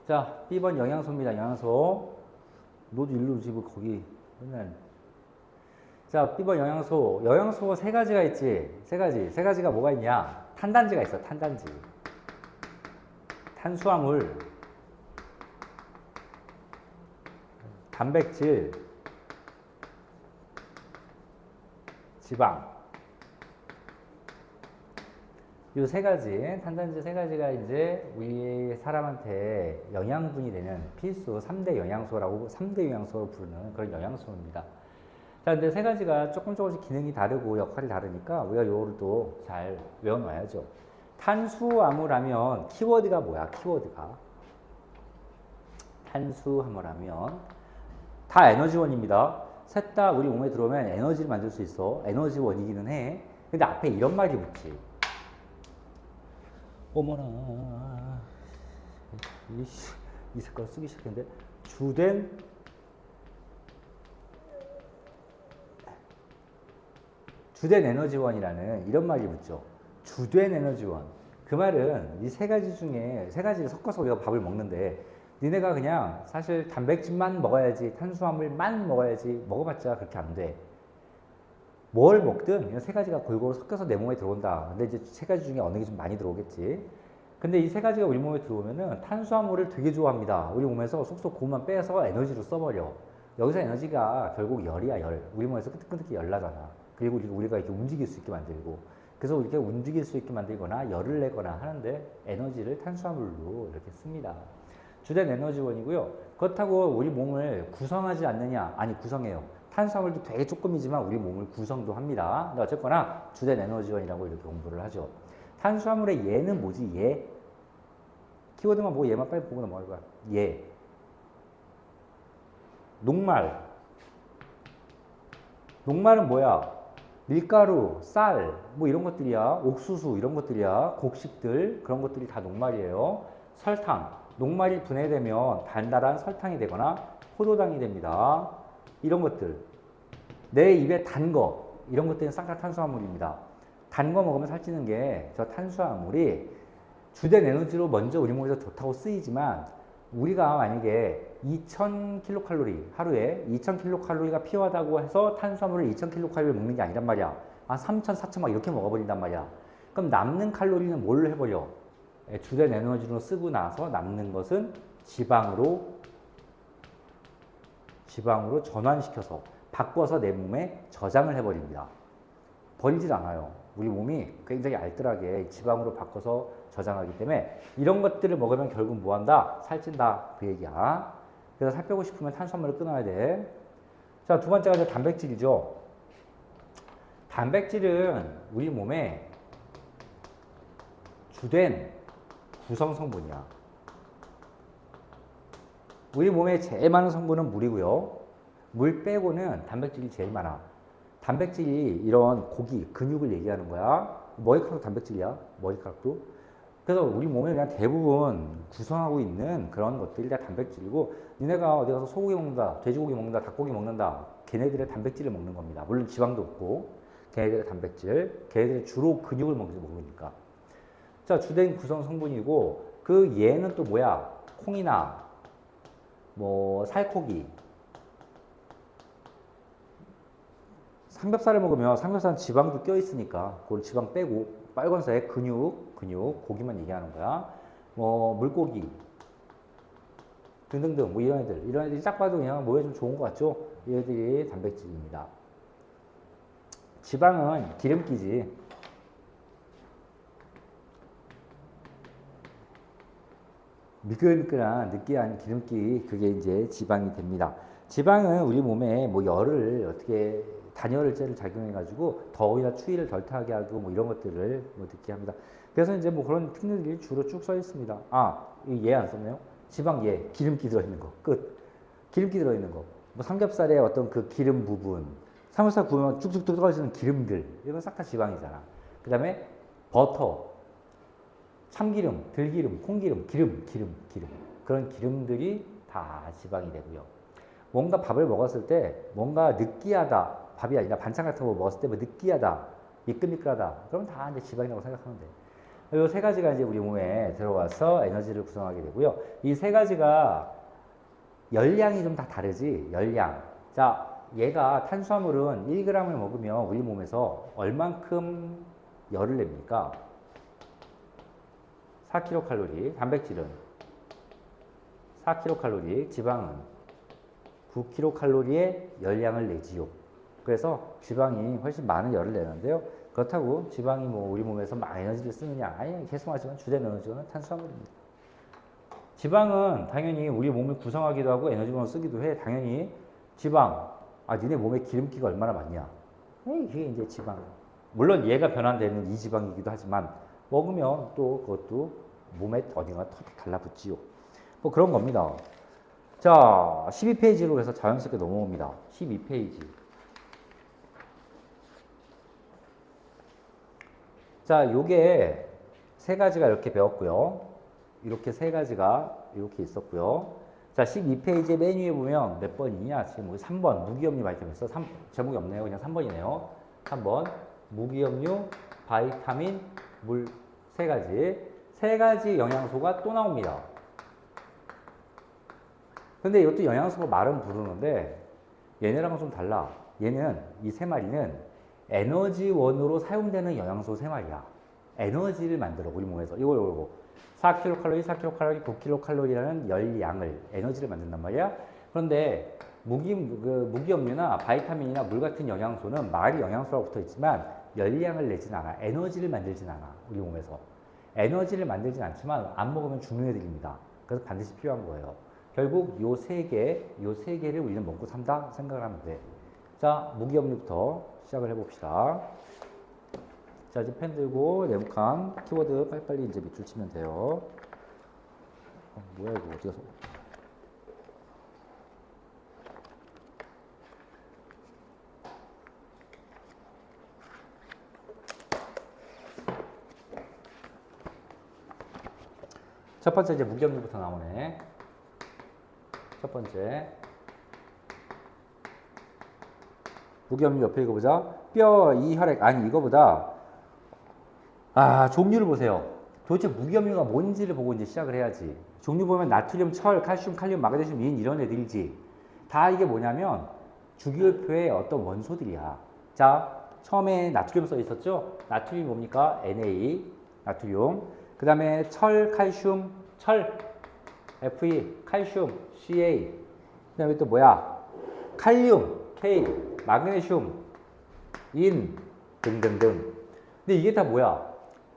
자, B번 영양소입니다. 영양소. 너도 일로 지금 거기 맨날. 자, B번 영양소. 영양소 세 가지가 있지. 세 가지. 세 가지가 뭐가 있냐? 탄단지가 있어. 탄단지. 탄수화물, 단백질, 지방. 이 세 가지, 탄단지 세 가지가 이제 우리 사람한테 영양분이 되는 필수 3대 영양소라고, 3대 영양소로 부르는 그런 영양소입니다. 자, 근데 세 가지가 조금씩 기능이 다르고 역할이 다르니까 우리가 요거를 또 잘 외워놔야죠. 탄수화물 하면 키워드가 뭐야? 키워드가. 탄수화물 하면 다 에너지원입니다. 셋 다 우리 몸에 들어오면 에너지를 만들 수 있어. 에너지원이기는 해. 근데 앞에 이런 말이 붙지. 어머나, 이 색깔 쓰기 시작했는데, 주된 에너지원이라는 이런 말이 붙죠. 주된 에너지원. 그 말은 이 세 가지 중에 세 가지를 섞어서 우리가 밥을 먹는데, 니네가 그냥 사실 단백질만 먹어야지, 탄수화물만 먹어야지, 먹어봤자 그렇게 안 돼. 뭘 먹든 이 세 가지가 골고루 섞여서 내 몸에 들어온다. 근데 이제 세 가지 중에 어느 게 좀 많이 들어오겠지. 근데 이 세 가지가 우리 몸에 들어오면은 탄수화물을 되게 좋아합니다. 우리 몸에서 쏙쏙 그것만 빼서 에너지로 써버려. 여기서 에너지가 결국 열이야, 열. 우리 몸에서 끄덕끄덕 열 나잖아. 그리고 우리가 이렇게 움직일 수 있게 만들고. 그래서 이렇게 움직일 수 있게 만들거나 열을 내거나 하는데 에너지를 탄수화물로 이렇게 씁니다. 주된 에너지원이고요. 그렇다고 우리 몸을 구성하지 않느냐? 아니, 구성해요. 탄수화물도 되게 조금이지만 우리 몸을 구성도 합니다. 근데 어쨌거나 주된 에너지원이라고 이렇게 공부를 하죠. 탄수화물의 얘는 뭐지? 얘. 키워드만 보고 얘만 빨리 보고 넘어갈 거야. 얘. 녹말. 녹말은 뭐야? 밀가루, 쌀, 뭐 이런 것들이야. 옥수수 이런 것들이야. 곡식들 그런 것들이 다 녹말이에요. 설탕. 녹말이 분해되면 달달한 설탕이 되거나 포도당이 됩니다. 이런 것들. 내 입에 단 거. 이런 것들은 싹 다 탄수화물입니다. 단 거 먹으면 살찌는 게 저 탄수화물이 주된 에너지로 먼저 우리 몸에서 좋다고 쓰이지만 우리가 만약에 2000kcal 하루에 2000kcal가 필요하다고 해서 탄수화물을 2000kcal를 먹는 게 아니란 말이야. 한 3000, 4000 막 이렇게 먹어버린단 말이야. 그럼 남는 칼로리는 뭘로 해버려? 주된 에너지로 쓰고 나서 남는 것은 지방으로 전환시켜서 바꿔서 내 몸에 저장을 해버립니다. 버리질 않아요. 우리 몸이 굉장히 알뜰하게 지방으로 바꿔서 저장하기 때문에 이런 것들을 먹으면 결국 뭐한다? 살찐다. 그 얘기야. 그래서 살 빼고 싶으면 탄수화물을 끊어야 돼. 자, 두 번째가 이제 단백질이죠. 단백질은 우리 몸에 주된 구성 성분이야. 우리 몸에 제일 많은 성분은 물이고요. 물 빼고는 단백질이 제일 많아. 단백질이 이런 고기, 근육을 얘기하는 거야. 머리카락도 단백질이야. 머리카락도. 그래서 우리 몸에 그냥 대부분 구성하고 있는 그런 것들이 다 단백질이고, 니네가 어디 가서 소고기 먹는다, 돼지고기 먹는다, 닭고기 먹는다, 걔네들의 단백질을 먹는 겁니다. 물론 지방도 없고, 걔네들의 단백질, 걔네들이 주로 근육을 먹으니까. 자, 주된 구성 성분이고, 그 얘는 또 뭐야? 콩이나 뭐 살코기, 삼겹살을 먹으면 삼겹살은 지방도 껴있으니까 그걸 지방 빼고 빨간색 근육, 고기만 얘기하는 거야. 뭐 물고기 등등등 뭐 이런 애들이 딱 봐도 그냥 몸에 좀 좋은 것 같죠? 얘들이 단백질입니다. 지방은 기름기지. 미끌미끌한 느끼한 기름기, 그게 이제 지방이 됩니다. 지방은 우리 몸에 뭐 열을 어떻게 단열재를 작용해가지고 더위나 추위를 덜 타게 하고 뭐 이런 것들을 뭐 듣게 합니다. 그래서 이제 뭐 그런 특징들이 주로 쭉 써 있습니다. 아, 얘 안 썼네요. 지방 얘, 기름기 들어있는 거 끝. 기름기 들어있는 거. 뭐 삼겹살에 어떤 그 기름 부분, 삼겹살 구우면 쭉쭉 떨어지는 기름들, 이건 싹 다 지방이잖아. 그 다음에 버터, 참기름, 들기름, 콩기름, 기름. 그런 기름들이 다 지방이 되고요. 뭔가 밥을 먹었을 때 뭔가 느끼하다, 밥이 아니라 반찬 같은 거 먹었을 때 뭐 느끼하다, 미끌미끌하다, 그럼 다 이제 지방이라고 생각하면 돼. 이 세 가지가 이제 우리 몸에 들어와서 에너지를 구성하게 되고요. 이 세 가지가 열량이 좀 다 다르지, 열량. 자, 얘가 탄수화물은 1g을 먹으면 우리 몸에서 얼만큼 열을 냅니까? 4kcal, 단백질은 4kcal, 지방은 9kcal의 열량을 내지요. 그래서 지방이 훨씬 많은 열을 내는데요. 그렇다고 지방이 뭐 우리 몸에서 막 에너지를 쓰느냐? 아니, 계속 하지만 주된 에너지는 탄수화물입니다. 지방은 당연히 우리 몸을 구성하기도 하고 에너지원으로 쓰기도 해. 당연히 지방. 아, 니네 몸에 기름기가 얼마나 많냐? 이게 이제 지방. 물론 얘가 변환되는 이 지방이기도 하지만 먹으면 또 그것도 몸에 어디가 더 달라붙지요. 뭐 그런 겁니다. 자, 12페이지로 해서 자연스럽게 넘어옵니다. 12페이지. 자, 요게 세 가지가 이렇게 배웠고요. 이렇게 세 가지가 이렇게 있었고요. 자, 12페이지 맨 위에 보면 몇 번이냐? 지금 3번 무기염류 바이타민 있어. 제목이 없네요. 그냥 3번이네요. 3번 무기염류, 바이타민, 물 세 가지. 세 가지 영양소가 또 나옵니다. 근데 이것도 영양소로 말은 부르는데 얘네랑은 좀 달라. 얘는 이 세 마리는 에너지원으로 사용되는 영양소 세 마리야. 에너지를 만들어 우리 몸에서 이거 4kcal, 4kcal, 9kcal라는 열량을 에너지를 만든단 말이야. 그런데 무기염류나 바이타민이나 물 같은 영양소는 말이 영양소라고 붙어 있지만 열량을 내진 않아. 에너지를 만들진 않아. 우리 몸에서. 에너지를 만들진 않지만 안 먹으면 죽는 애들입니다. 그래서 반드시 필요한 거예요. 결국 요 세 개를 우리는 먹고 산다 생각을 하면 돼. 자, 무기염류부터 시작을 해봅시다. 자, 이제 펜 들고 네모칸 키워드 빨리빨리 이제 밑줄 치면 돼요. 뭐야 이거 어디 가서? 첫 번째 이제 무기염류부터 나오네. 첫 번째 무기염류 옆에 읽어보자. 뼈, 이, 혈액. 아니 이거보다 종류를 보세요. 도대체 무기염류가 뭔지를 보고 이제 시작을 해야지. 종류 보면 나트륨, 철, 칼슘, 칼륨, 마그네슘, 인 이런 애들이지. 다 이게 뭐냐면 주기율표의 어떤 원소들이야. 자, 처음에 나트륨 써 있었죠? 나트륨이 뭡니까? Na, 나트륨. 그 다음에 철, 칼슘, 철, Fe, 칼슘, Ca. 그 다음에 또 뭐야? 칼륨, K, 마그네슘, 인 등등등. 근데 이게 다 뭐야?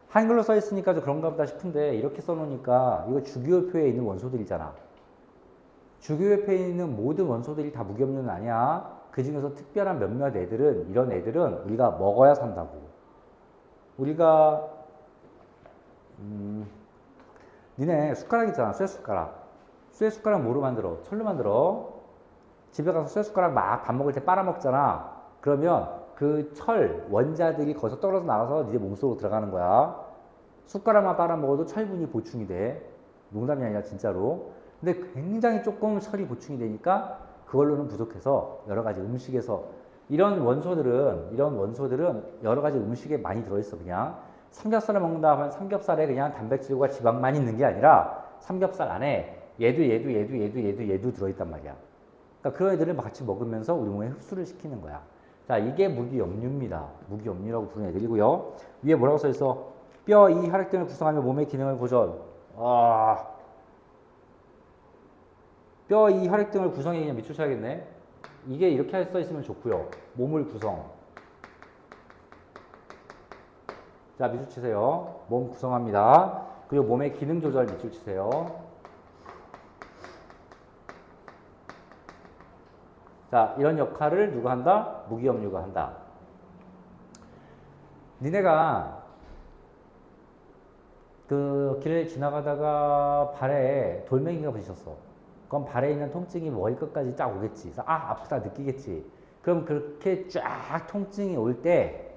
한글로 써 있으니까 좀 그런가 보다 싶은데 이렇게 써놓으니까 이거 주기율표에 있는 원소들이잖아. 주기율표에 있는 모든 원소들이 다 무기염류는 아니야. 그 중에서 특별한 몇몇 애들은 이런 애들은 우리가 먹어야 산다고. 우리가 니네 숟가락 있잖아. 쇠숟가락. 쇠숟가락 뭐로 만들어? 철로 만들어. 집에 가서 쇠숟가락 막 밥 먹을 때 빨아먹잖아. 그러면 그 철 원자들이 거기서 떨어져 나가서 네 몸속으로 들어가는 거야. 숟가락만 빨아먹어도 철분이 보충이 돼. 농담이 아니라 진짜로. 근데 굉장히 조금 철이 보충이 되니까 그걸로는 부족해서 여러 가지 음식에서 이런 원소들은 여러 가지 음식에 많이 들어있어. 그냥 삼겹살을 먹는다 하면 삼겹살에 그냥 단백질과 지방만 있는 게 아니라 삼겹살 안에 얘도 들어있단 말이야. 그러니까 그 애들을 같이 먹으면서 우리 몸에 흡수를 시키는 거야. 자, 이게 무기염류입니다. 무기염류라고 부르는 애들이고요. 위에 뭐라고 써 있어? 뼈, 이, 혈액 등을 구성하며 몸의 기능을 보존. 뼈, 이, 혈액 등을 구성해 그냥 밑줄 쳐야겠네. 이게 이렇게 써 있으면 좋고요. 몸을 구성. 자, 밑줄 치세요. 몸 구성합니다. 그리고 몸의 기능 조절 밑줄 치세요. 자, 이런 역할을 누가 한다? 무기염류가 한다. 니네가 그 길을 지나가다가 발에 돌멩이가 부딪혔어. 그럼 발에 있는 통증이 머리 끝까지 쫙 오겠지. 그래서 아프다 느끼겠지. 그럼 그렇게 쫙 통증이 올 때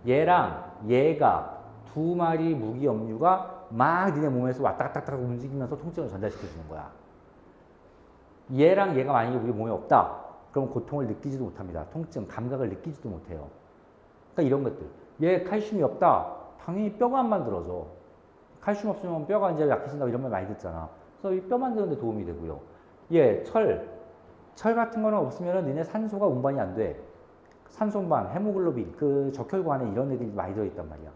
얘랑 얘가 두 마리 무기염류가 막 니네 몸에서 왔다 갔다 움직이면서 통증을 전달시켜 주는 거야. 얘랑 얘가 만약에 우리 몸에 없다. 그럼 고통을 느끼지도 못합니다. 통증, 감각을 느끼지도 못해요. 그러니까 이런 것들. 얘 칼슘이 없다. 당연히 뼈가 안 만들어져. 칼슘 없으면 뼈가 이제 약해진다고 이런 말 많이 듣잖아. 그래서 이 뼈 만드는 데 도움이 되고요. 예, 철 같은 거는 없으면 니네 산소가 운반이 안 돼. 산소 운반, 헤모글로빈, 그 적혈관에 이런 애들이 많이 들어있단 말이야.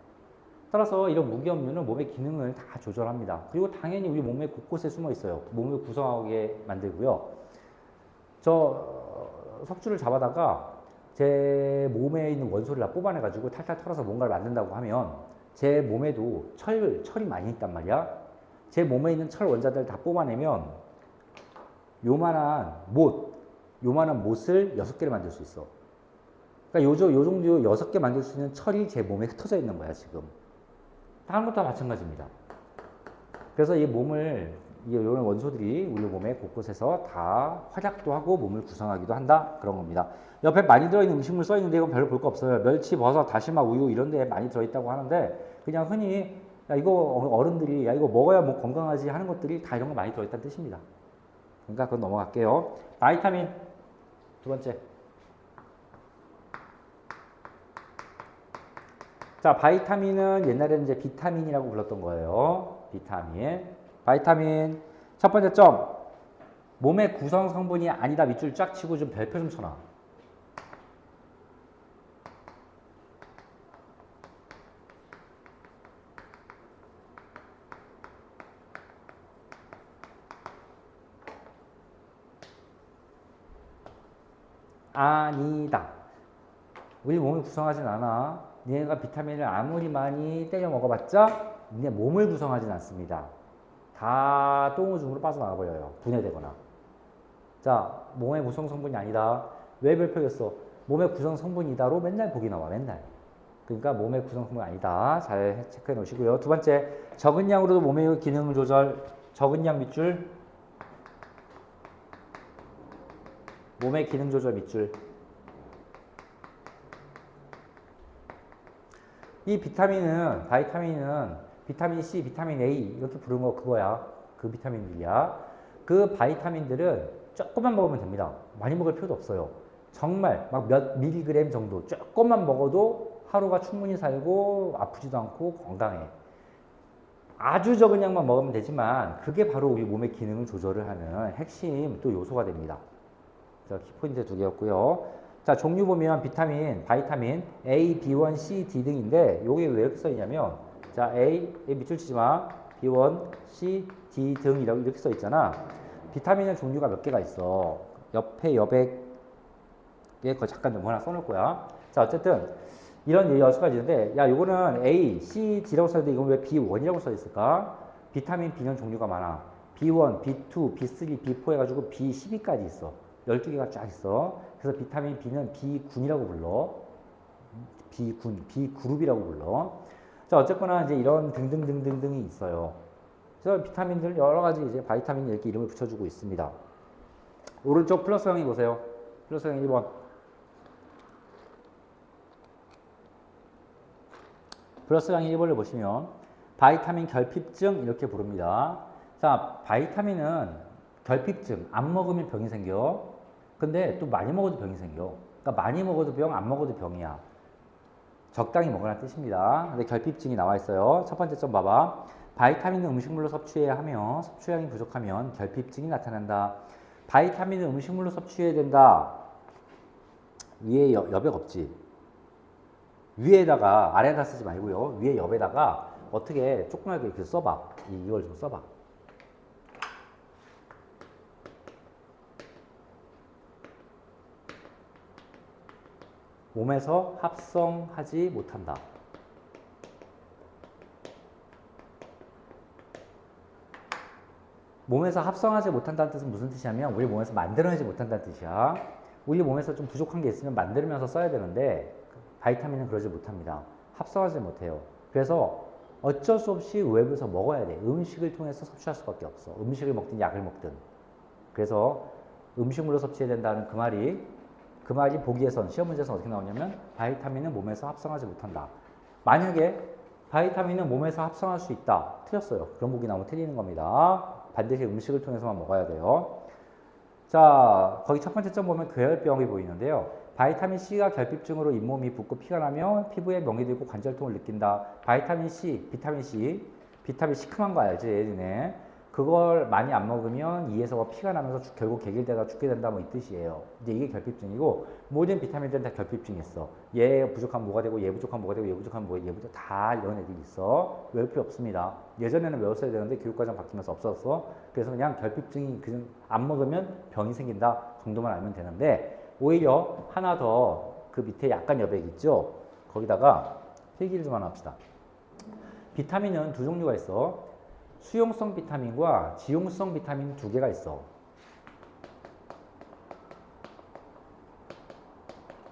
따라서 이런 무기염료는 몸의 기능을 다 조절합니다. 그리고 당연히 우리 몸의 곳곳에 숨어 있어요. 몸을 구성하게 만들고요. 저 석주를 잡아다가 제 몸에 있는 원소를 다 뽑아내가지고 탈탈 털어서 뭔가를 만든다고 하면 제 몸에도 철이 많이 있단 말이야. 제 몸에 있는 철 원자들 다 뽑아내면 요만한 못을 6개를 만들 수 있어. 그러니까 요 정도 6개 만들 수 있는 철이 제 몸에 흩어져 있는 거야, 지금. 다른 것도 다 마찬가지입니다. 그래서 이런 원소들이 우리 몸의 곳곳에서 다 활약도 하고 몸을 구성하기도 한다. 그런 겁니다. 옆에 많이 들어있는 음식물 써있는데 이건 별로 볼 거 없어요. 멸치, 버섯, 다시마, 우유 이런 데 많이 들어있다고 하는데 그냥 흔히 야, 이거 어른들이 야, 이거 먹어야 뭐 건강하지 하는 것들이 다 이런 거 많이 들어있다는 뜻입니다. 그러니까 그건 넘어갈게요. 바이타민 두 번째. 자, 바이타민은 옛날에는 이제 비타민이라고 불렀던 거예요. 바이타민. 첫 번째 점. 몸의 구성 성분이 아니다. 밑줄 쫙 치고 좀 별표 좀 쳐놔. 아니다. 우리 몸을 구성하진 않아. 니네가 비타민을 아무리 많이 때려 먹어봤자 니네 몸을 구성하진 않습니다. 다 똥오줌으로 빠져나가 버려요. 분해되거나. 자, 몸의 구성 성분이 아니다. 왜 별표겠어? 몸의 구성 성분이다로 맨날 보기 나와. 맨날. 그러니까 몸의 구성 성분이 아니다. 잘 체크해 놓으시고요. 두 번째, 적은 양으로도 몸의 기능 조절. 적은 양 밑줄. 몸의 기능 조절 밑줄. 이 바이타민은 비타민 C, 비타민 A 이렇게 부르는 거 그거야. 그 비타민들이야. 그 바이타민들은 조금만 먹으면 됩니다. 많이 먹을 필요도 없어요. 정말 막 몇 밀리그램 정도 조금만 먹어도 하루가 충분히 살고 아프지도 않고 건강해. 아주 적은 양만 먹으면 되지만 그게 바로 우리 몸의 기능을 조절을 하는 핵심 또 요소가 됩니다. 자, 키포인트 두 개였고요. 자, 종류 보면 바이타민 A, B1, C, D 등인데 요게 왜 이렇게 써있냐면 자, A 밑줄 치지 마. B1, C, D 등 이렇게 써있잖아. 비타민의 종류가 몇 개가 있어. 옆에 여백에 거 잠깐 좀 하나 써놓을 거야. 자, 어쨌든 이런 6가지 있는데 야, 요거는 A, C, D라고 써있는데 이건 왜 B1이라고 써있을까? 비타민 B는 종류가 많아. B1, B2, B3, B4 해가지고 B12까지 있어. 12개가 쫙 있어. 그래서 비타민 B는 B군이라고 불러. B그룹이라고 불러. 자, 어쨌거나 이제 이런 등등등등등이 있어요. 그래서 비타민들 여러 가지 이제 바이타민 이렇게 이름을 붙여주고 있습니다. 오른쪽 플러스형이 보세요. 플러스형 1번. 플러스형 1번을 보시면 바이타민 결핍증 이렇게 부릅니다. 자, 바이타민은 결핍증, 안 먹으면 병이 생겨. 근데 또 많이 먹어도 병이 생겨. 그러니까 많이 먹어도 병, 안 먹어도 병이야. 적당히 먹으라는 뜻입니다. 근데 결핍증이 나와 있어요. 첫 번째 점 봐봐. 바이타민은 음식물로 섭취해야 하며 섭취량이 부족하면 결핍증이 나타난다. 바이타민은 음식물로 섭취해야 된다. 위에 여백 없지. 위에다가 아래에다 쓰지 말고요. 위에 옆에다가 어떻게 조그맣게 이렇게 써봐. 이걸 좀 써봐. 몸에서 합성하지 못한다. 몸에서 합성하지 못한다는 뜻은 무슨 뜻이냐면 우리 몸에서 만들어내지 못한다는 뜻이야. 우리 몸에서 좀 부족한 게 있으면 만들면서 써야 되는데 바이타민은 그러지 못합니다. 합성하지 못해요. 그래서 어쩔 수 없이 외부에서 먹어야 돼. 음식을 통해서 섭취할 수밖에 없어. 음식을 먹든 약을 먹든. 그래서 음식물로 섭취해야 된다는 그 말이 보기에선 시험 문제에서 어떻게 나오냐면 바이타민은 몸에서 합성하지 못한다. 만약에 바이타민은 몸에서 합성할 수 있다. 틀렸어요. 그런 보기 나오면 틀리는 겁니다. 반드시 음식을 통해서만 먹어야 돼요. 자, 거기 첫 번째 점 보면 괴혈병이 보이는데요. 바이타민 C가 결핍증으로 잇몸이 붓고 피가 나며 피부에 멍이 들고 관절통을 느낀다. 비타민 C 비타민 시큼한 거 알지, 니네? 그걸 많이 안 먹으면 이에서 피가 나면서 결국 개길되다 죽게 된다 뭐 이 뜻이에요. 이제 이게 결핍증이고 모든 비타민들은 다 결핍증이 있어. 얘 부족하면 뭐가 되고 얘 부족하면 뭐가 되고 얘 부족하면 뭐가 얘 부족 다 이런 애들이 있어. 외울 필요 없습니다. 예전에는 외웠어야 되는데 교육과정 바뀌면서 없었어. 그래서 그냥 결핍증이 그냥 안 먹으면 병이 생긴다 정도만 알면 되는데 오히려 하나 더 그 밑에 약간 여백 있죠. 거기다가 필기를 좀 하나 합시다. 비타민은 두 종류가 있어. 수용성 비타민과 지용성 비타민 두 개가 있어.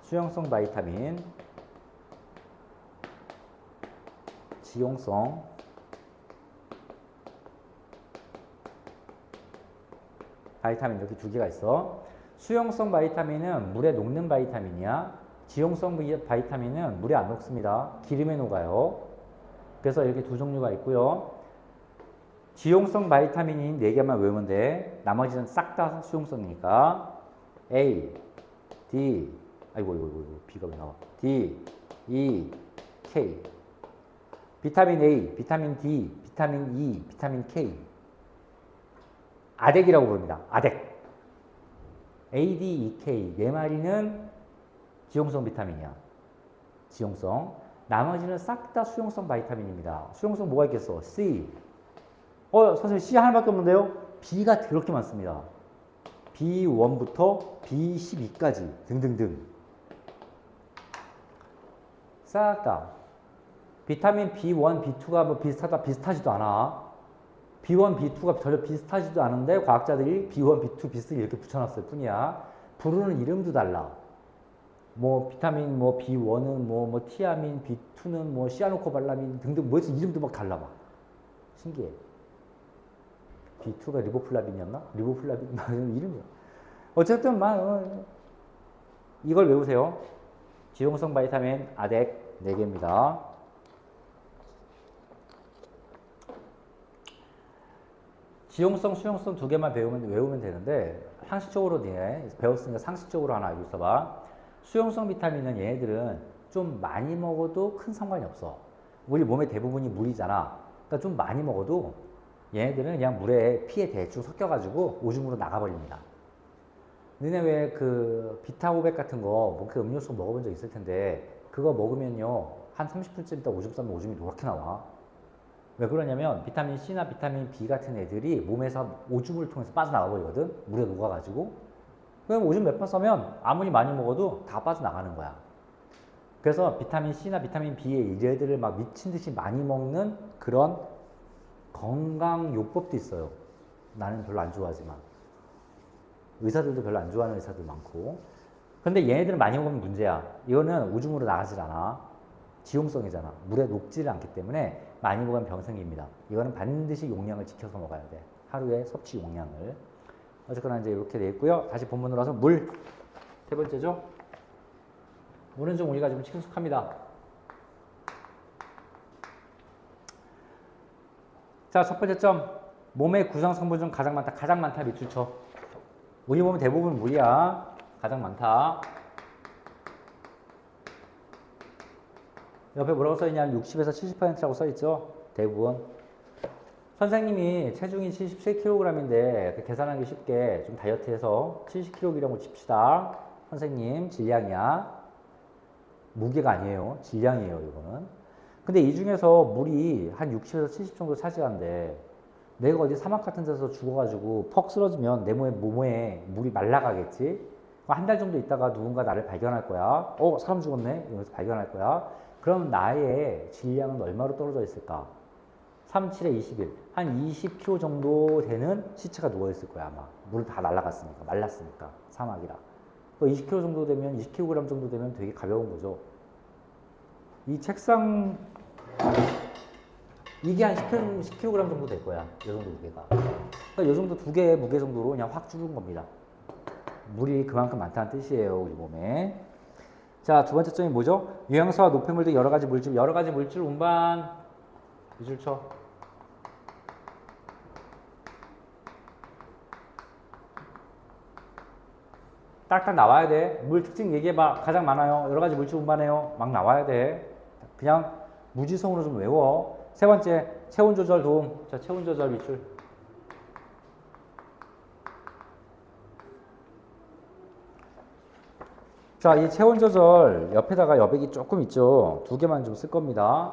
수용성 바이타민, 지용성 바이타민 이렇게 두 개가 있어. 수용성 바이타민은 물에 녹는 바이타민이야. 지용성 바이타민은 물에 안 녹습니다. 기름에 녹아요. 그래서 이렇게 두 종류가 있고요. 지용성 바이타민인 4개만 외우면 돼. 나머지는 싹 다 수용성이니까 A, D, 아이고 B가 왜 나와? D, E, K. 비타민 A, 비타민 D, 비타민 E, 비타민 K. 아덱이라고 부릅니다. 아덱. A, D, E, K. 4마리는 지용성 비타민이야. 지용성. 나머지는 싹 다 수용성 바이타민입니다. 수용성 뭐가 있겠어? C. 선생님 C 하나밖에 없는데요? B가 그렇게 많습니다. B1부터 B12까지 등등등. 싹 다. 비타민 B1, B2가 뭐 비슷하지도 않아. B1, B2가 전혀 비슷하지도 않은데 과학자들이 B1, B2, B3 이렇게 붙여놨을 뿐이야. 부르는 이름도 달라. 뭐 비타민 뭐 B1은 뭐 티아민, B2는 뭐 시아노코발라민 등등 뭐지 이름도 막 달라 막. 신기해. B2가 리보플라빈이었나? 리보플라빈 이름이야. 어쨌든 이걸 외우세요. 지용성 바이타민 아덱 4개입니다. 지용성, 수용성 2개만 외우면 되는데 상식적으로 배웠으니까 상식적으로 하나 알고 있어봐. 수용성 비타민은 얘네들은 좀 많이 먹어도 큰 상관이 없어. 우리 몸의 대부분이 물이잖아. 그러니까 좀 많이 먹어도 얘네들은 그냥 물에 피에 대충 섞여가지고 오줌으로 나가버립니다. 너네 왜 그 비타500 같은 거 그 음료수 먹어본 적 있을 텐데 그거 먹으면요 한 30분쯤 있다 오줌 싸면 오줌이 노랗게 나와. 왜 그러냐면 비타민 C나 비타민 B 같은 애들이 몸에서 오줌을 통해서 빠져나가버리거든. 물에 녹아가지고. 그럼 오줌 몇 번 싸면 아무리 많이 먹어도 다 빠져나가는 거야. 그래서 비타민 C나 비타민 B의 얘들을 막 미친 듯이 많이 먹는 그런 건강 요법도 있어요. 나는 별로 안 좋아하지만. 의사들도 별로 안 좋아하는 의사들 많고. 근데 얘네들은 많이 먹으면 문제야. 이거는 오줌으로 나가질 않아. 지용성이잖아. 물에 녹지를 않기 때문에 많이 먹으면 병 생깁니다. 이거는 반드시 용량을 지켜서 먹어야 돼. 하루에 섭취 용량을. 어쨌거나 이제 이렇게 돼 있고요. 다시 본문으로 와서 물. 세 번째죠. 물은 좀 우리가 좀 친숙합니다. 자, 첫 번째 점. 몸의 구성 성분 중 가장 많다. 가장 많다 밑줄 쳐. 우리 몸은 대부분 물이야. 가장 많다. 옆에 뭐라고 써있냐면 60에서 70%라고 써있죠. 대부분. 선생님이 체중이 77kg인데 계산하기 쉽게 좀 다이어트해서 70kg이라고 칩시다. 선생님 질량이야. 무게가 아니에요. 질량이에요. 이거는. 근데 이 중에서 물이 한 60에서 70 정도 차지하는데 내가 어디 사막 같은 데서 죽어가지고 퍽 쓰러지면 내 몸에 물이 말라가겠지. 한 달 정도 있다가 누군가 나를 발견할 거야. 사람 죽었네. 이러면서 발견할 거야. 그럼 나의 질량은 얼마로 떨어져 있을까? 3, 7에 21. 한 20kg 정도 되는 시체가 누워있을 거야, 아마. 물 다 날아갔으니까, 말랐으니까, 사막이라. 20kg 정도 되면, 20kg 정도 되면 되게 가벼운 거죠. 이 책상, 이게 한 10kg 정도 될 거야, 이 정도 무게가. 그러니까 이 정도 두 개의 무게 정도로 그냥 확 줄은 겁니다. 물이 그만큼 많다는 뜻이에요, 우리 몸에. 자, 두 번째 점이 뭐죠? 유황수와 노폐물 등 여러 가지 물질 운반. 밑줄 쳐. 딱딱 나와야 돼. 물 특징 얘기해봐. 가장 많아요. 여러 가지 물질 운반해요. 막 나와야 돼. 그냥 무지성으로 좀 외워. 세 번째, 체온 조절 도움. 자, 체온 조절 밑줄. 자, 이 체온 조절 옆에다가 여백이 조금 있죠. 두 개만 좀 쓸 겁니다.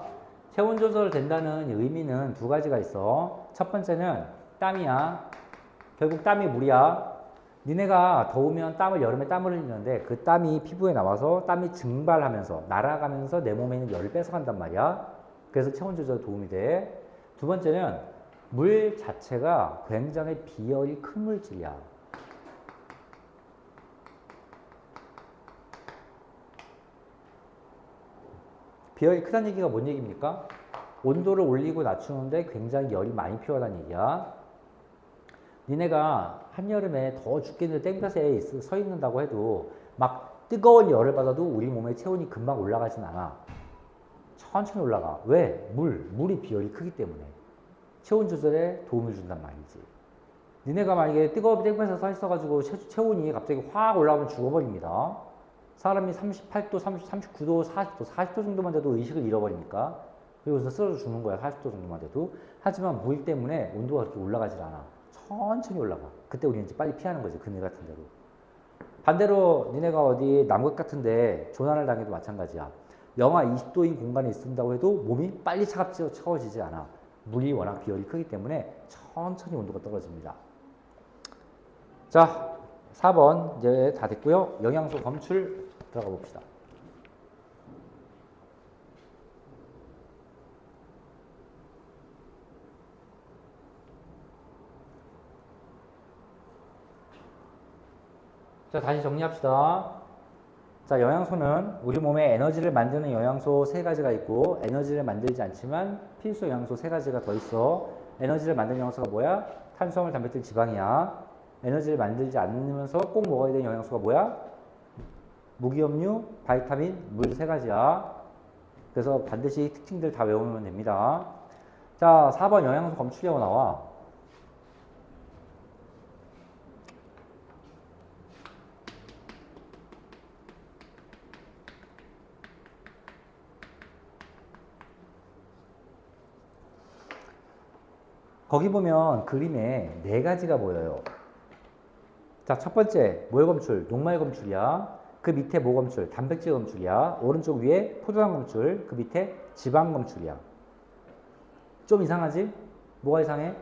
체온 조절 된다는 의미는 두 가지가 있어. 첫 번째는 땀이야. 결국 땀이 물이야. 니네가 더우면 여름에 땀을 흘리는데 그 땀이 피부에 나와서 땀이 증발하면서 날아가면서 내 몸에 있는 열을 뺏어간단 말이야. 그래서 체온 조절에 도움이 돼. 두 번째는 물 자체가 굉장히 비열이 큰 물질이야. 비열이 크다는 얘기가 뭔 얘기입니까? 온도를 올리고 낮추는데 굉장히 열이 많이 필요하다는 얘기야. 니네가 한여름에 더워 죽겠는데 땡볕에 서 있는다고 해도 막 뜨거운 열을 받아도 우리 몸의 체온이 금방 올라가진 않아. 천천히 올라가. 왜? 물이 비열이 크기 때문에. 체온 조절에 도움을 준단 말이지. 니네가 만약에 뜨거운 땡볕에 서 있어가지고 체온이 갑자기 확 올라오면 죽어버립니다. 사람이 38도, 39도, 40도 정도만 돼도 의식을 잃어버리니까. 그리고서 쓰러져 죽는 거야. 40도 정도만 돼도. 하지만 물 때문에 온도가 그렇게 올라가질 않아. 천천히 올라가. 그때 우리는 이제 빨리 피하는 거지. 그네 같은 데로. 반대로 니네가 어디 남극 같은데 조난을 당해도 마찬가지야. 영하 20도인 공간에 있는다고 해도 몸이 빨리 차가워지지 않아. 물이 워낙 비열이 크기 때문에 천천히 온도가 떨어집니다. 자, 4번 이제 다 됐고요. 영양소 검출 들어가 봅시다. 자, 다시 정리합시다. 자, 영양소는 우리 몸에 에너지를 만드는 영양소 3가지가 있고 에너지를 만들지 않지만 필수 영양소 3가지가 더 있어. 에너지를 만드는 영양소가 뭐야? 탄수화물, 단백질, 지방이야. 에너지를 만들지 않으면서 꼭 먹어야 되는 영양소가 뭐야? 무기염류, 바이타민, 물 3가지야. 그래서 반드시 특징들 다 외우면 됩니다. 자, 4번 영양소 검출이라고 나와. 거기 보면 그림에 4가지가 보여요. 자, 첫 번째 뭘 검출? 녹말 검출이야. 그 밑에 뭐 검출? 단백질 검출이야. 오른쪽 위에 포도당 검출. 그 밑에 지방 검출이야. 좀 이상하지? 뭐가 이상해?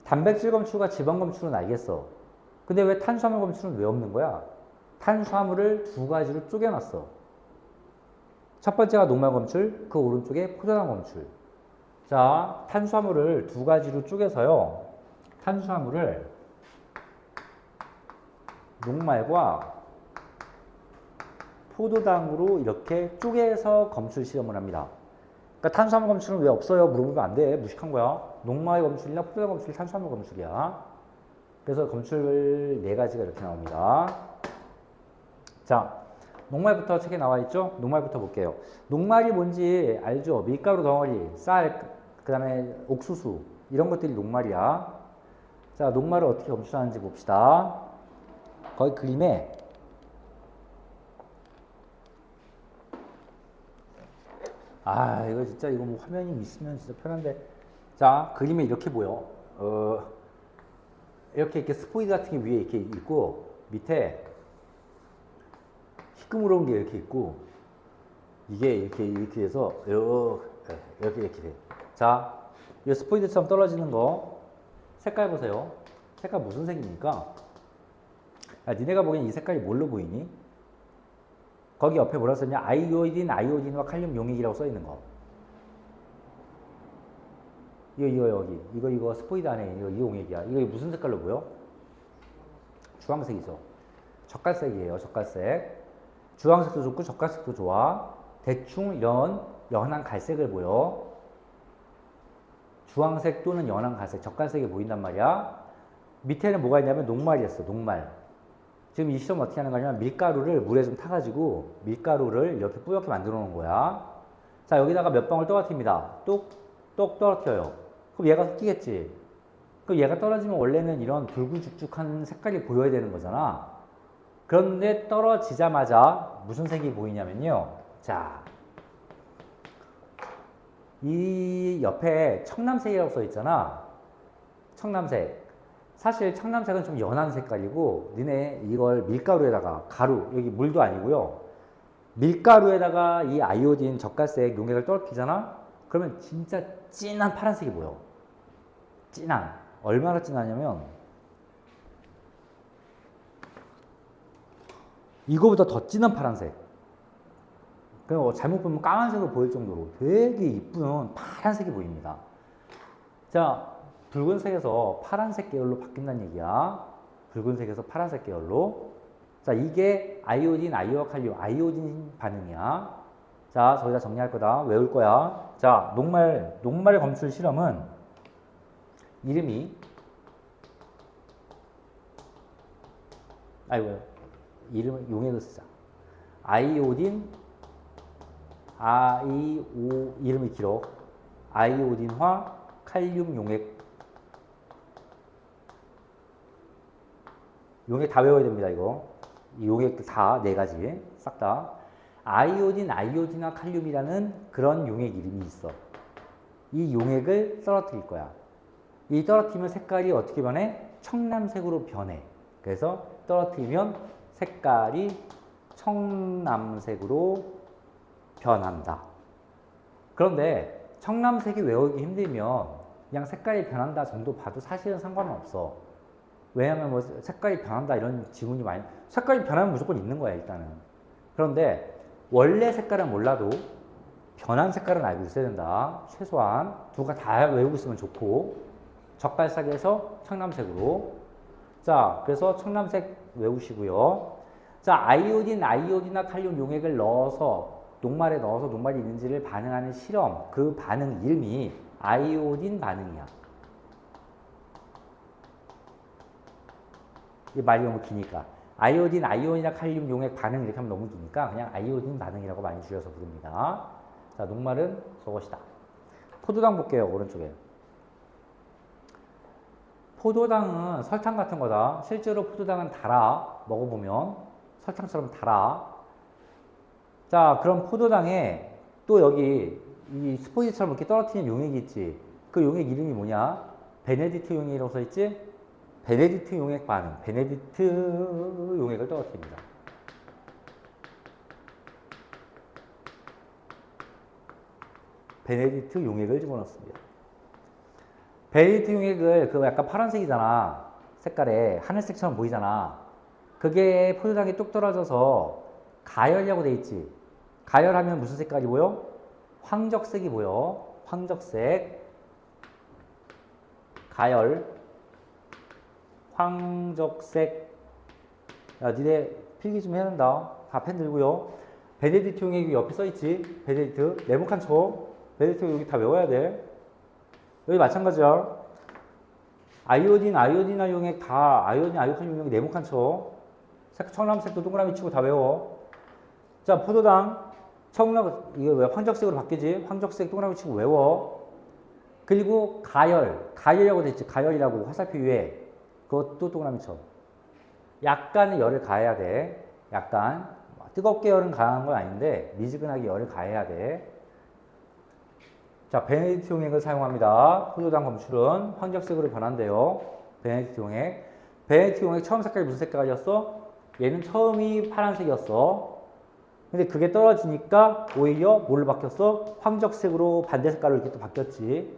단백질 검출과 지방 검출은 알겠어. 근데 왜 탄수화물 검출은 왜 없는 거야? 탄수화물을 2가지로 쪼개놨어. 첫 번째가 녹말 검출, 그 오른쪽에 포도당 검출. 자, 탄수화물을 2가지로 쪼개서요. 탄수화물을 녹말과 포도당으로 이렇게 쪼개서 검출 실험을 합니다. 그러니까 탄수화물 검출은 왜 없어요? 물어보면 안 돼. 무식한 거야. 녹말 검출이나 포도당 검출이 탄수화물 검출이야. 그래서 검출 4가지가 이렇게 나옵니다. 자, 녹말부터 책에 나와 있죠? 녹말부터 볼게요. 녹말이 뭔지 알죠? 밀가루 덩어리, 쌀, 그 다음에 옥수수 이런 것들이 녹말이야. 자, 녹말을 어떻게 검출하는지 봅시다. 거기 그림에 이거 진짜 이거 뭐 화면이 있으면 진짜 편한데. 자, 그림에 이렇게 보여. 이렇게 스포이드 같은 게 위에 이렇게 있고 밑에 희끄무러운 게 이렇게 있고 이게 이렇게 해서 이렇게 돼. 자, 이 스포이드처럼 떨어지는 거 색깔 보세요. 색깔 무슨 색입니까? 니네가 보기엔 이 색깔이 뭘로 보이니? 거기 옆에 뭐라고 써있냐? 아이오딘과 칼륨 용액이라고 써있는 거. 이거 여기. 이거 스포이드 안에 이 용액이야. 이거 무슨 색깔로 보여? 주황색이죠. 젓갈색이에요. 젓갈색. 주황색도 좋고 젓갈색도 좋아. 대충 이런 연한 갈색을 보여. 주황색 또는 연한 갈색, 젓갈색이 보인단 말이야. 밑에는 뭐가 있냐면 녹말이었어. 녹말. 지금 이 시험 어떻게 하는 거냐면 밀가루를 물에 좀 타가지고 밀가루를 이렇게 뿌옇게 만들어 놓은 거야. 자, 여기다가 몇 방울 떨어뜨립니다. 똑 떨어뜨려요. 그럼 얘가 섞이겠지. 그럼 얘가 떨어지면 원래는 이런 붉은죽죽한 색깔이 보여야 되는 거잖아. 그런데 떨어지자마자 무슨 색이 보이냐면요. 자, 이 옆에 청남색이라고 써 있잖아. 청남색. 사실 청남색은 좀 연한 색깔이고 니네 이걸 밀가루에다가 가루, 여기 물도 아니고요. 밀가루에다가 이 아이오딘 젓갈색 용액을 떨어뜨리잖아. 그러면 진짜 진한 파란색이 보여. 진한. 얼마나 진하냐면 이거보다 더 진한 파란색. 그리고 잘못 보면 까만색으로 보일 정도로 되게 이쁜 파란색이 보입니다. 자, 붉은색에서 파란색 계열로 바뀐다는 얘기야. 붉은색에서 파란색 계열로. 자, 이게 아이오딘, 아이오칼륨, 아이오딘 반응이야. 자, 저기다 정리할 거다. 외울 거야. 자, 녹말 검출 실험은 이름이 이름을 용액을 쓰자. 아이오딘, 이름이 길어. 아이오딘화 칼륨 용액. 용액 다 외워야 됩니다, 이거. 이 용액 다, 네 가지. 싹 다. 아이오딘, 아이오딘화 칼륨이라는 그런 용액 이름이 있어. 이 용액을 떨어뜨릴 거야. 이 떨어뜨리면 색깔이 어떻게 변해? 청남색으로 변해. 그래서 떨어뜨리면 색깔이 청남색으로 변한다. 그런데 청남색이 외우기 힘들면 그냥 색깔이 변한다 정도 봐도 사실은 상관은 없어. 왜냐면 뭐 색깔이 변한다 이런 지문이 많이, 색깔이 변하면 무조건 있는 거야 일단은. 그런데 원래 색깔은 몰라도 변한 색깔은 알고 있어야 된다. 최소한 두가 다 외우고 있으면 좋고. 젓갈색에서 청남색으로. 자, 그래서 청남색 외우시고요. 자, 아이오딘, 아이오딘화 칼륨 용액을 넣어서 녹말에 넣어서 녹말이 있는지를 반응하는 실험, 그 반응 이름이 아이오딘 반응이야. 이 말이 너무 기니까 아이오딘, 아이오딘화 칼륨 용액 반응 이렇게 하면 너무 기니까 그냥 아이오딘 반응이라고 많이 줄여서 부릅니다. 자, 녹말은 저것이다. 포도당 볼게요. 오른쪽에. 포도당은 설탕 같은 거다. 실제로 포도당은 달아. 먹어보면 설탕처럼 달아. 자, 그럼 포도당에 또 여기 이 스포이지처럼 이렇게 떨어뜨리는 용액이 있지. 그 용액 이름이 뭐냐? 베네딕트 용액이라고 써있지? 베네딕트 용액 반응. 베네딕트 용액을 떨어뜨립니다. 베네딕트 용액을 집어넣습니다. 베네딕트 용액을 그 약간 파란색이잖아. 색깔에 하늘색처럼 보이잖아. 그게 포도당에 뚝 떨어져서 가열이라고 돼 있지. 가열하면 무슨 색깔이 보여? 황적색이 보여. 황적색. 가열. 황적색. 야, 니네 필기 좀 해야 된다. 다 펜 들고요. 베네딕트 용액이 옆에 써있지. 베네딕트. 네모칸 쳐. 베네딕트 여기 다 외워야 돼. 여기 마찬가지야. 아이오딘, 아이오딘화 용액 다 아이오딘, 아이오칼륨 용액 네모칸 쳐. 청남색도 동그라미 치고 다 외워. 자, 포도당. 이게 왜 황적색으로 바뀌지? 황적색 동그라미 치고 외워. 그리고 가열이라고 돼 있지. 가열이라고 화살표 위에. 그것도 동그라미 쳐. 약간의 열을 가해야 돼. 약간. 뜨겁게 열은 가한 건 아닌데 미지근하게 열을 가해야 돼. 자, 베네딕트 용액을 사용합니다. 포도당 검출은 황적색으로 변한대요. 베네딕트 용액. 베네딕트 용액 처음 색깔이 무슨 색깔이었어? 얘는 처음이 파란색이었어. 근데 그게 떨어지니까 오히려 뭘로 바뀌었어? 황적색으로 반대 색깔로 이렇게 또 바뀌었지.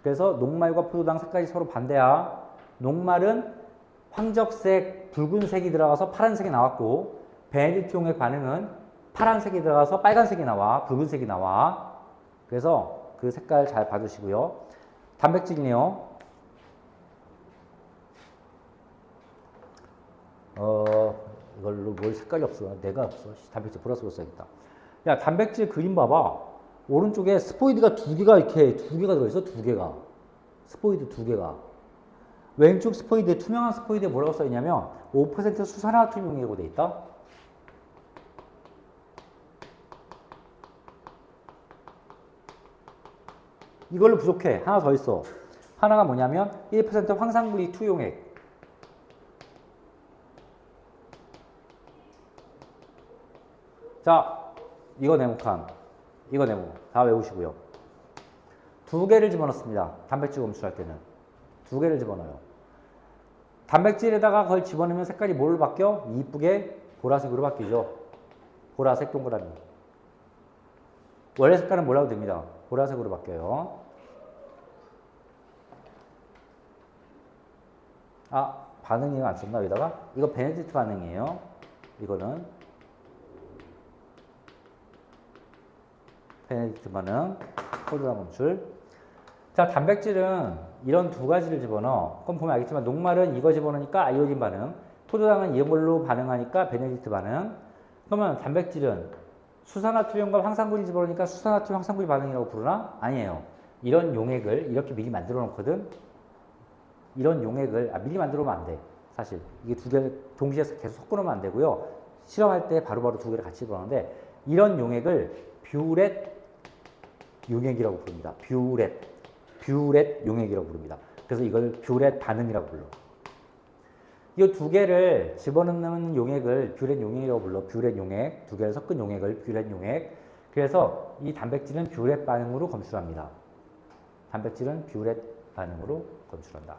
그래서 녹말과 포도당 색깔이 서로 반대야. 녹말은 황적색, 붉은색이 들어가서 파란색이 나왔고, 베네딕트 용액 반응은 파란색이 들어가서 빨간색이 나와, 붉은색이 나와. 그래서 그 색깔 잘 봐주시고요. 단백질이네요. 이걸로 뭘 색깔이 없어. 내가 없어. 단백질 플러스로 써야겠다. 야, 단백질 그림 봐봐. 오른쪽에 스포이드가 두 개가 들어있어. 두 개가. 스포이드 두 개가. 왼쪽 스포이드에, 투명한 스포이드에 뭐라고 써있냐면 5% 수산화투 용액으로 돼 있다. 이걸로 부족해. 하나 더 있어. 하나가 뭐냐면 1% 황산물이 투용액. 자, 이거 네모칸. 이거 네모 다 외우시고요. 두 개를 집어넣습니다. 단백질 검출할 때는 두 개를 집어넣어요. 단백질에다가 그걸 집어넣으면 색깔이 뭘로 바뀌어? 이쁘게 보라색으로 바뀌죠. 보라색 동그라미. 원래 색깔은 뭐라고 됩니다. 보라색으로 바뀌어요. 아, 반응이 안 썼나 여기다가? 이거 베네딕트 반응이에요. 이거는 베네딕트 반응, 포도당 검출. 자, 단백질은 이런 두 가지를 집어넣어. 그럼 보면 알겠지만 녹말은 이거 집어넣으니까 아이오딘 반응, 포도당은 이걸로 반응하니까 베네딕트 반응. 그러면 단백질은 수산화투륨과 황산굴이 집어넣으니까 수산화투륨 황산굴이 반응이라고 부르나? 아니에요. 이런 용액을 이렇게 미리 만들어 놓거든. 이런 용액을 미리 만들어 놓으면 안 돼. 사실 이게 두 개를 동시에 계속 섞어 놓으면 안 되고요. 실험할 때 바로바로 두 개를 같이 집어넣는데 이런 용액을 뷰렛 용액이라고 부릅니다. 뷰렛 용액이라고 부릅니다. 그래서 이걸 뷰렛 반응이라고 불러. 이 두 개를 집어넣는 용액을 뷰렛 용액이라고 불러. 뷰렛 용액. 두 개를 섞은 용액을 뷰렛 용액. 그래서 이 단백질은 뷰렛 반응으로 검출합니다. 단백질은 뷰렛 반응으로 검출한다.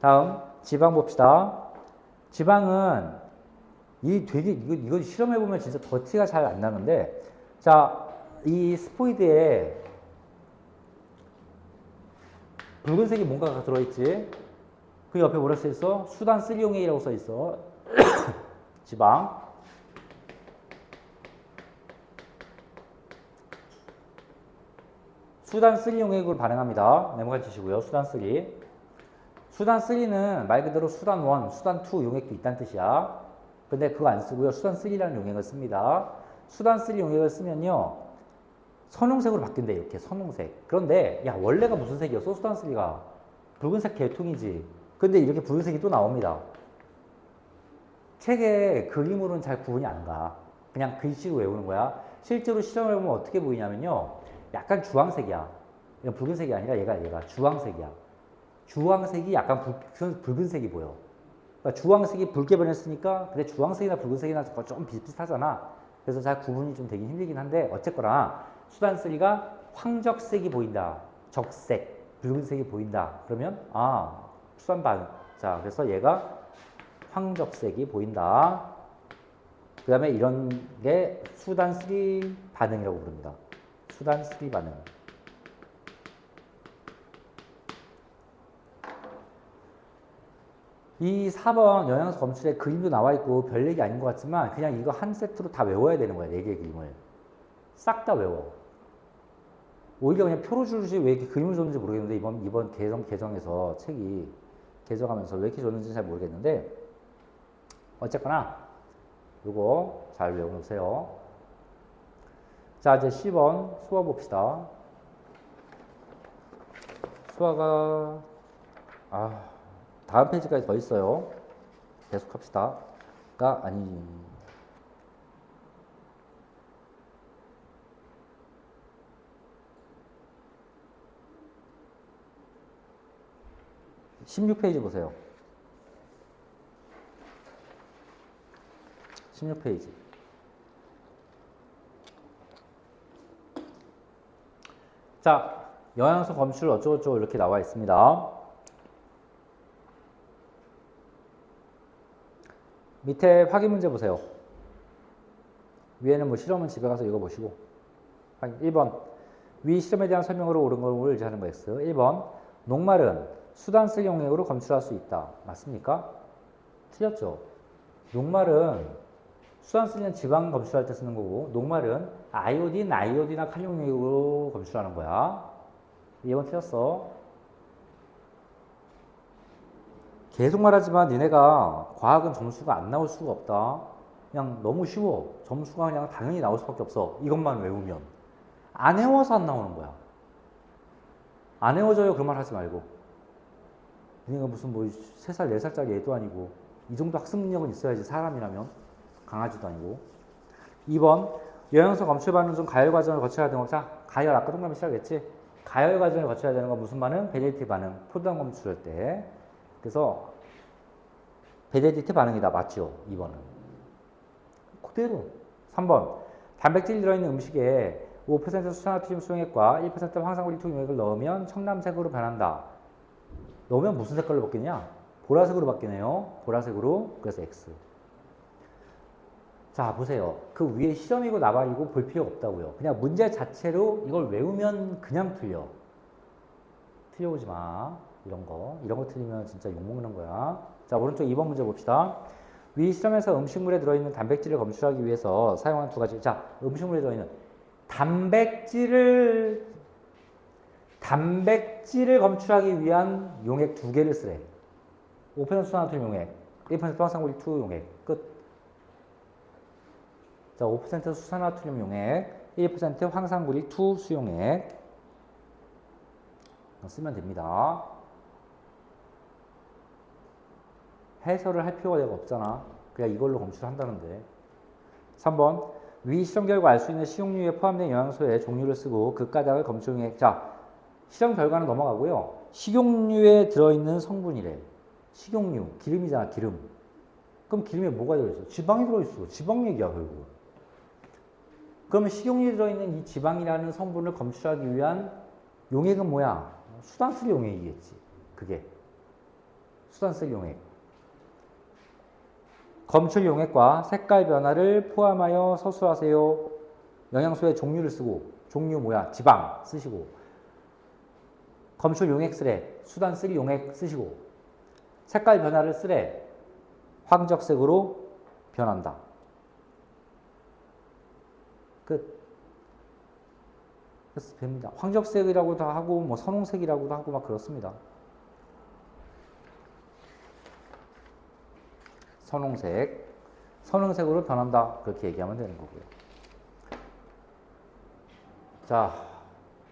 다음 지방 봅시다. 지방은 이 되게 이거 실험해 보면 진짜 더 티가 잘 안 나는데, 자, 이 스포이드에 붉은색이 뭔가가 들어있지. 그 옆에 뭐라 써 있어? 수단 3용액이라고 써 있어. 지방. 수단 3용액으로 반응합니다. 네모같이 치시고요. 수단 3. 수단 3는 말 그대로 수단 1, 수단 2 용액도 있다는 뜻이야. 근데 그거 안 쓰고요. 수단 3라는 용액을 씁니다. 수단 3 용액을 쓰면요. 선홍색으로 바뀐대, 이렇게 선홍색. 그런데 야, 원래가 무슨 색이었어? 수단 3가 붉은색 계통이지. 근데 이렇게 붉은색이 또 나옵니다. 책에 그림으로는 잘 구분이 안 가. 그냥 글씨로 외우는 거야. 실제로 실험을 해보면 어떻게 보이냐면요. 약간 주황색이야. 이건 붉은색이 아니라 얘가 주황색이야. 주황색이 약간 붉은색이 보여. 그러니까 주황색이 붉게 변했으니까, 근데 주황색이나 붉은색이나 좀 비슷비슷하잖아. 그래서 잘 구분이 좀 되긴 힘들긴 한데, 어쨌거나 수단 3가 황적색이 보인다. 적색, 붉은색이 보인다. 그러면 수단 반응. 자, 그래서 얘가 황적색이 보인다. 그 다음에 이런 게 수단 3 반응이라고 부릅니다. 수단 3 반응. 이 4번 영양소 검출에 그림도 나와 있고 별 얘기 아닌 것 같지만 그냥 이거 한 세트로 다 외워야 되는 거야. 4개의 그림을. 싹 다 외워. 오히려 그냥 표로 주듯이 왜 이렇게 그림을 줬는지 모르겠는데 이번 개정에서 책이 개정하면서 왜 이렇게 줬는지 잘 모르겠는데 어쨌거나 요거 잘 외워놓으세요. 자, 이제 10번 수화 봅시다. 수화가 다음 페이지까지 더 있어요. 계속합시다. 아니 16페이지 보세요. 16페이지. 자, 영양소 검출 어쩌고저쩌고 이렇게 나와 있습니다. 밑에 확인 문제 보세요. 위에는 뭐 실험은 집에 가서 읽어보시고. 1번. 위 실험에 대한 설명으로 옳은 걸 의지하는 거 X. 1번. 녹말은 수단 3 용액으로 검출할 수 있다. 맞습니까? 틀렸죠. 녹말은 수단 3는 지방 검출할 때 쓰는 거고, 녹말은 아이오디나 칼륨 용액으로 검출하는 거야. 2번 틀렸어. 계속 말하지만 니네가 과학은 점수가 안 나올 수가 없다. 그냥 너무 쉬워. 점수가 그냥 당연히 나올 수밖에 없어. 이것만 외우면. 안 외워서 안 나오는 거야. 안 외워져요. 그 말 하지 말고. 니네가 무슨 뭐 3살, 4살짜리 애도 아니고 이 정도 학습 능력은 있어야지 사람이라면. 강아지도 아니고. 2번. 영양소 검출 반응 중 가열 과정을 거쳐야 되는 거. 자, 가열 아까 동그라미 시작했지? 가열 과정을 거쳐야 되는 건 무슨 반응? 베네딕트 반응. 포도당 검출할 때. 그래서 베네딕트 반응이다. 맞죠? 2번은. 그대로. 3번. 단백질 들어있는 음식에 5% 수산화트륨 수용액과 1% 황산구리 투용액을 넣으면 청남색으로 변한다. 넣으면 무슨 색깔로 바뀌냐? 보라색으로 바뀌네요. 보라색으로. 그래서 X. 자, 보세요. 그 위에 실험이고 나발이고 볼 필요 없다고요. 그냥 문제 자체로 이걸 외우면 그냥 틀려. 틀려오지 마. 이런 거 틀리면 진짜 욕먹는 거야. 자, 오른쪽 2번 문제 봅시다. 위 실험에서 음식물에 들어있는 단백질을 검출하기 위해서 사용한 두 가지. 자, 음식물에 들어있는 단백질을 검출하기 위한 용액 두 개를 쓰래. 5% 수산화트륨 용액, 1% 황산구리 2 용액. 끝. 자, 5% 수산화트륨 용액, 1% 황산구리 2 수용액 쓰면 됩니다. 해설을 할 필요가 내가 없잖아. 그냥 이걸로 검출한다는데. 3번 위 실험 결과 알 수 있는 식용유에 포함된 영양소의 종류를 쓰고 그 까닭을 검출용액. 자, 실험 결과는 넘어가고요. 식용유에 들어있는 성분이래. 식용유, 기름이잖아, 기름. 그럼 기름에 뭐가 들어있어? 지방이 들어있어. 지방 얘기야, 결국. 그러면 식용유에 들어있는 이 지방이라는 성분을 검출하기 위한 용액은 뭐야? 수단쓸 용액이겠지. 그게. 수단쓸 용액. 검출 용액과 색깔 변화를 포함하여 서술하세요. 영양소의 종류를 쓰고, 종류 뭐야? 지방 쓰시고, 검출 용액 쓰래. 수단 쓸 용액 쓰시고, 색깔 변화를 쓰래. 황적색으로 변한다. 끝. 그래서 됩니다. 황적색이라고도 하고, 뭐 선홍색이라고도 하고 막 그렇습니다. 선홍색으로 변한다. 그렇게 얘기하면 되는 거고요. 자,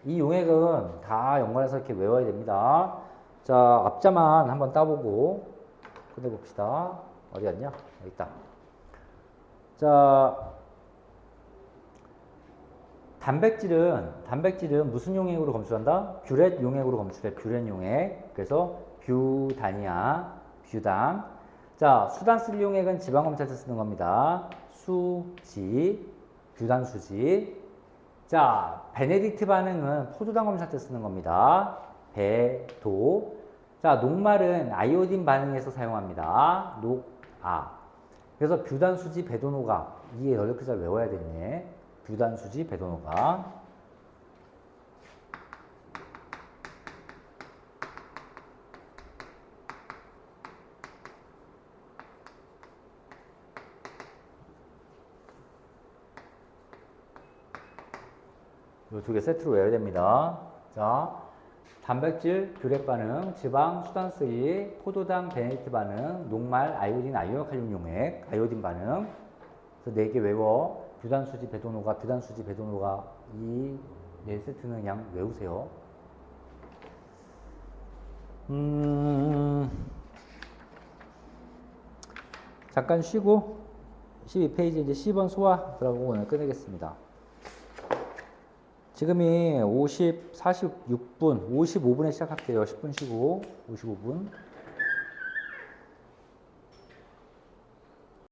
이 용액은 다 연관해서 이렇게 외워야 됩니다. 자, 앞자만 한번 따보고 끝내봅시다. 어디 갔냐? 여기 있다. 자, 단백질은 무슨 용액으로 검출한다? 뷰렛 용액으로 검출해. 뷰렛 용액. 그래서 뷰단이야. 뷰단. 자, 수단 쓸 용액은 지방 검찰 때 쓰는 겁니다. 수지, 뷰단 수지. 자, 베네딕트 반응은 포도당 검찰 때 쓰는 겁니다. 배도. 자, 녹말은 아이오딘 반응에서 사용합니다. 녹아. 그래서 뷰단 수지, 배도노가. 이게 10글자 외워야 되네. 뷰단 수지, 배도노가. 이 두 개 세트로 외워야 됩니다. 자, 단백질, 뷰렛 반응, 지방, 수단쓰기, 포도당, 베네딕트 반응, 녹말, 아이오딘, 아이오칼륨 용액, 아이오딘 반응. 그래서 4개 외워. 뷰단수지, 배도노가, 뷰단수지, 배도노가. 이 4세트는 그냥 외우세요. 잠깐 쉬고 12페이지 이제 10번 소화 들어가고 오늘 끝내겠습니다. 지금이 46분, 55분에 시작할게요. 10분 쉬고 55분.